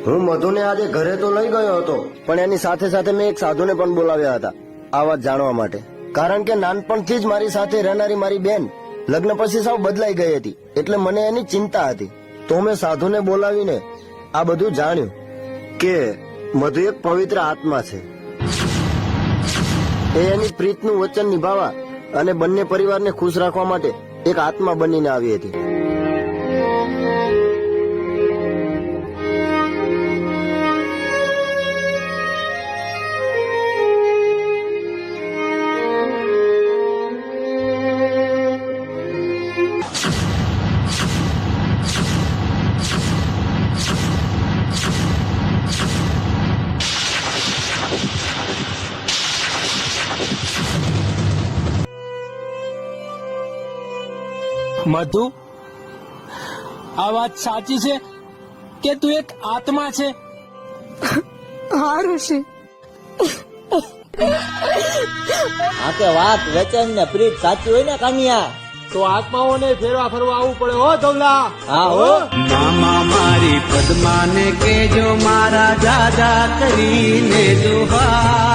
હું મધુને આજે ઘરે તો લઈ ગયો હતો, પણ એની સાથે સાથે મેં એક સાધુને પણ બોલાવ્યા હતા આ વાત જાણવા માટે. કારણ કે નાનપણથી જ મારી સાથે રહેનારી મારી બેન લગ્ન પછી સાવ બદલાઈ ગઈ હતી, એટલે મને એની ચિંતા હતી. તો મેં સાધુને બોલાવીને આ બધું જાણ્યું કે મધુ એક પવિત્ર આત્મા છે. એ એની પ્રીતનું વચન નિભાવવા અને બંને પરિવારને ખુશ રાખવા માટે એક આત્મા બનીને આવી હતી. મધુ, આ વાત સાચી છે કે તું એક આત્મા છે? હા ઋષિ. આ કે વાત વચન ને પ્રીત સાચી હોય ને કાનિયા, તો આત્માઓને ફેરવા ફરવા આવવું પડે હો ધવલા. હા હો. મામા મારી પદ્માને કેજો મારા દાદા કરીને દુહા